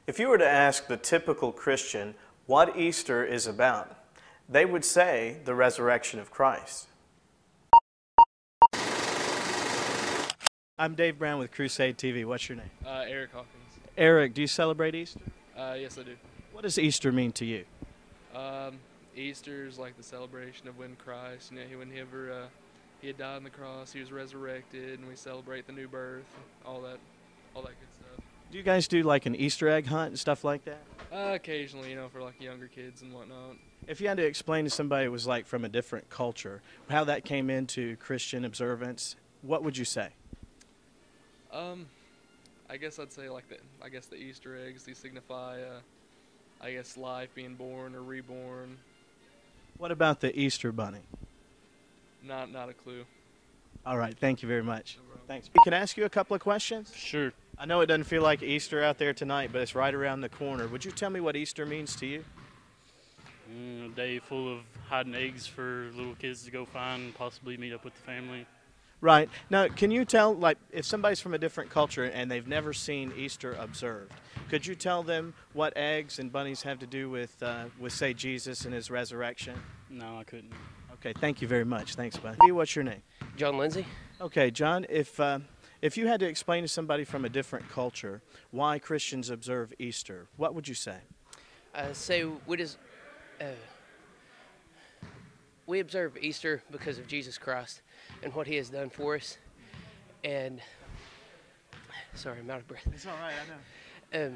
If you were to ask the typical Christian what Easter is about, they would say the resurrection of Christ. I'm Dave Brown with Crusade TV. What's your name? Eric Hawkins. Eric, do you celebrate Easter? Yes, I do. What does Easter mean to you? Easter is like the celebration of when Christ, when he had died on the cross, he was resurrected, and we celebrate the new birth, all that good stuff. Do you guys do like an Easter egg hunt and stuff like that? Occasionally, for like younger kids and whatnot. If you had to explain to somebody who was like from a different culture, how that came into Christian observance, what would you say? I guess I'd say the Easter eggs, these signify, life being born or reborn. What about the Easter bunny? Not a clue. All right, thank you very much. No problem. Thanks. Can I ask you a couple of questions? Sure. I know it doesn't feel like Easter out there tonight, but it's right around the corner. Would you tell me what Easter means to you? A day full of hiding eggs for little kids to go find and possibly meet up with the family. Right. Now, can you tell, like, if somebody's from a different culture and they've never seen Easter observed, could you tell them what eggs and bunnies have to do with say, Jesus and his resurrection? No, I couldn't. Okay, thank you very much. Thanks, bud. What's your name? John Lindsay. Okay, John, if you had to explain to somebody from a different culture why Christians observe Easter, what would you say? We observe Easter because of Jesus Christ and what he has done for us. And, sorry, I'm out of breath. It's all right, I know.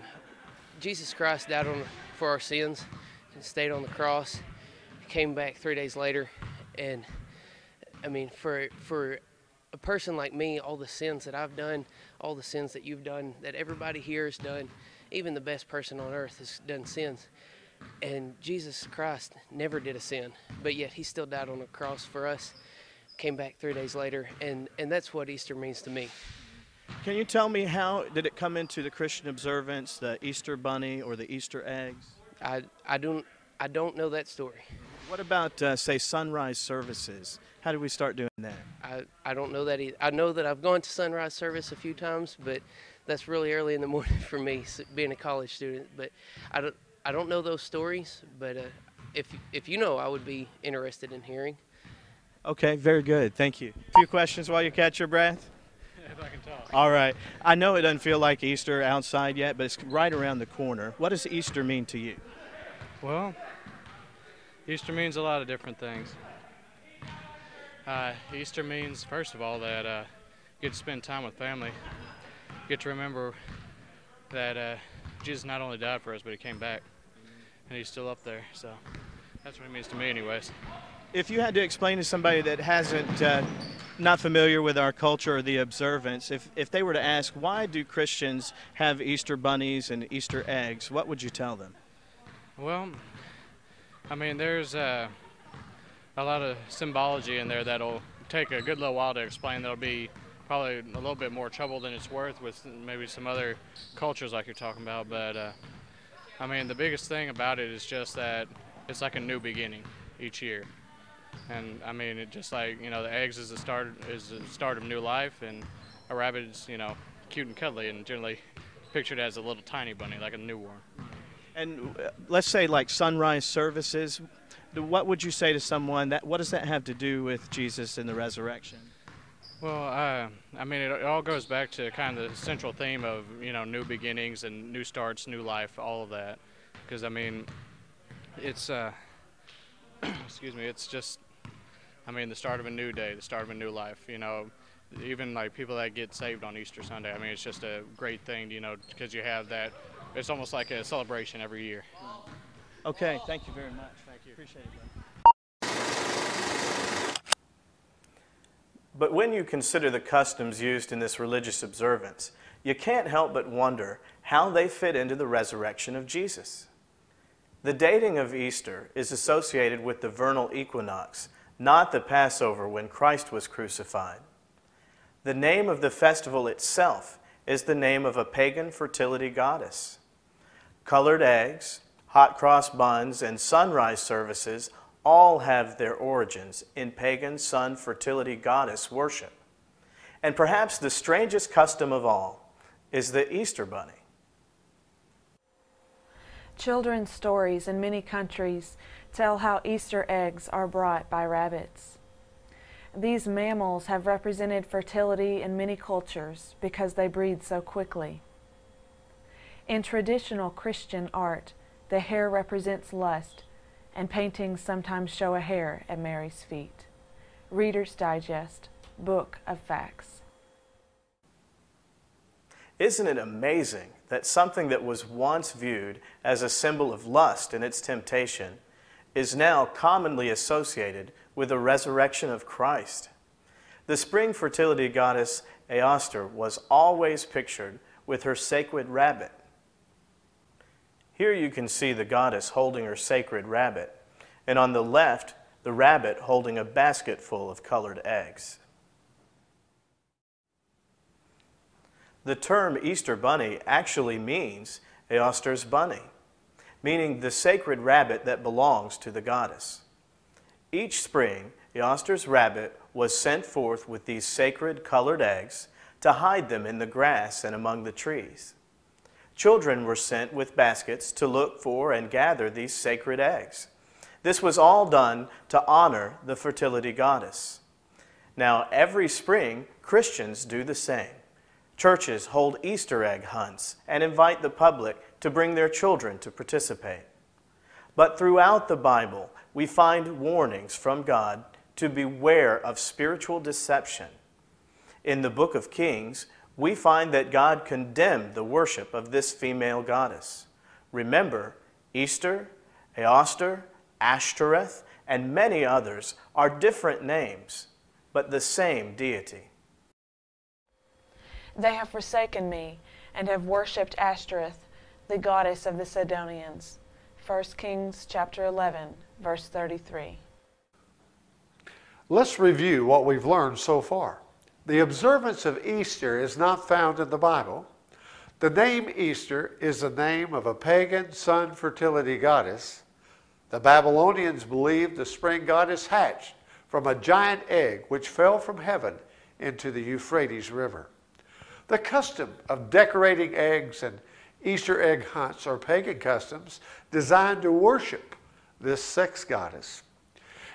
Jesus Christ died for our sins and stayed on the cross, came back 3 days later. And, for a person like me, all the sins that I've done, all the sins that you've done, that everybody here has done, even the best person on earth has done sins. And Jesus Christ never did a sin, but yet he still died on the cross for us, came back 3 days later, and that's what Easter means to me. Can you tell me how did it come into the Christian observance, the Easter bunny or the Easter eggs? I don't know that story. What about, say, sunrise services? How did we start doing that? I don't know that either. I know that I've gone to sunrise service a few times, but that's really early in the morning for me, being a college student. But I don't know those stories, but if you know, I would be interested in hearing. Okay, very good. Thank you. A few questions while you catch your breath? If I can talk. All right. I know it doesn't feel like Easter outside yet, but it's right around the corner. What does Easter mean to you? Well, Easter means a lot of different things. Easter means, first of all, that you get to spend time with family. You get to remember that Jesus not only died for us, but he came back, and he's still up there. So that's what it means to me anyways. If you had to explain to somebody that not familiar with our culture or the observance, if they were to ask, why do Christians have Easter bunnies and Easter eggs, what would you tell them? Well, there's a lot of symbology in there that'll take a good little while to explain. That'll be probably a little bit more trouble than it's worth with maybe some other cultures like you're talking about. But, the biggest thing about it is just that it's like a new beginning each year. And, it just like, the eggs is the start of new life, and a rabbit is, cute and cuddly and generally pictured as a little tiny bunny, like a newborn. And let's say like sunrise services, what would you say to someone, what does that have to do with Jesus and the resurrection? Well, it all goes back to kind of the central theme of, new beginnings and new starts, new life, all of that. Because, it's, excuse me, it's just, the start of a new day, the start of a new life, even like people that get saved on Easter Sunday. It's just a great thing, because you have that. It's almost like a celebration every year. Okay, thank you very much. Thank you. Appreciate it, bro. But when you consider the customs used in this religious observance, you can't help but wonder how they fit into the resurrection of Jesus. The dating of Easter is associated with the vernal equinox, not the Passover when Christ was crucified. The name of the festival itself is the name of a pagan fertility goddess. Colored eggs, hot cross buns, and sunrise services all have their origins in pagan sun fertility goddess worship. And perhaps the strangest custom of all is the Easter bunny. Children's stories in many countries tell how Easter eggs are brought by rabbits. These mammals have represented fertility in many cultures because they breed so quickly. In traditional Christian art, the hare represents lust, and paintings sometimes show a hare at Mary's feet. Reader's Digest, Book of Facts. Isn't it amazing that something that was once viewed as a symbol of lust and its temptation is now commonly associated with the resurrection of Christ? The spring fertility goddess Easter was always pictured with her sacred rabbit. Here you can see the goddess holding her sacred rabbit, and on the left, the rabbit holding a basket full of colored eggs. The term Easter bunny actually means Easter's bunny, meaning the sacred rabbit that belongs to the goddess. Each spring, Easter's rabbit was sent forth with these sacred colored eggs to hide them in the grass and among the trees. Children were sent with baskets to look for and gather these sacred eggs. This was all done to honor the fertility goddess. Now, every spring, Christians do the same. Churches hold Easter egg hunts and invite the public to bring their children to participate. But throughout the Bible, we find warnings from God to beware of spiritual deception. In the book of Kings, we find that God condemned the worship of this female goddess. Remember, Easter, Easter, Ashtoreth, and many others are different names, but the same deity. They have forsaken me and have worshipped Ashtoreth, the goddess of the Sidonians. 1 Kings chapter 11, verse 33. Let's review what we've learned so far. The observance of Easter is not found in the Bible. The name Easter is the name of a pagan sun fertility goddess. The Babylonians believed the spring goddess hatched from a giant egg which fell from heaven into the Euphrates River. The custom of decorating eggs and Easter egg hunts are pagan customs designed to worship this sex goddess.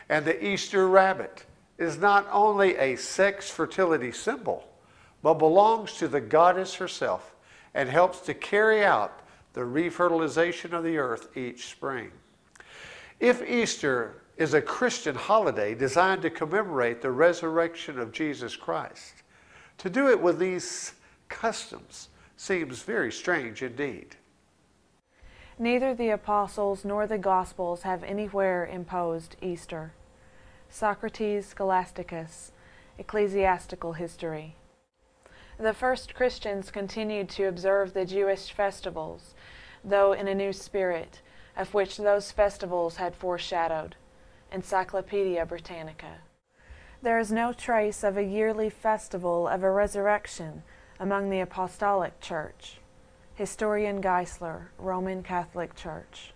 And the Easter rabbit is not only a sex fertility symbol, but belongs to the goddess herself and helps to carry out the refertilization of the earth each spring. If Easter is a Christian holiday designed to commemorate the resurrection of Jesus Christ, to do it with these customs seems very strange indeed. Neither the apostles nor the Gospels have anywhere imposed Easter. Socrates, Scholasticus, Ecclesiastical History. The first Christians continued to observe the Jewish festivals, though in a new spirit, of which those festivals had foreshadowed. Encyclopedia Britannica. There is no trace of a yearly festival of a resurrection among the Apostolic Church. Historian Geisler, Roman Catholic Church.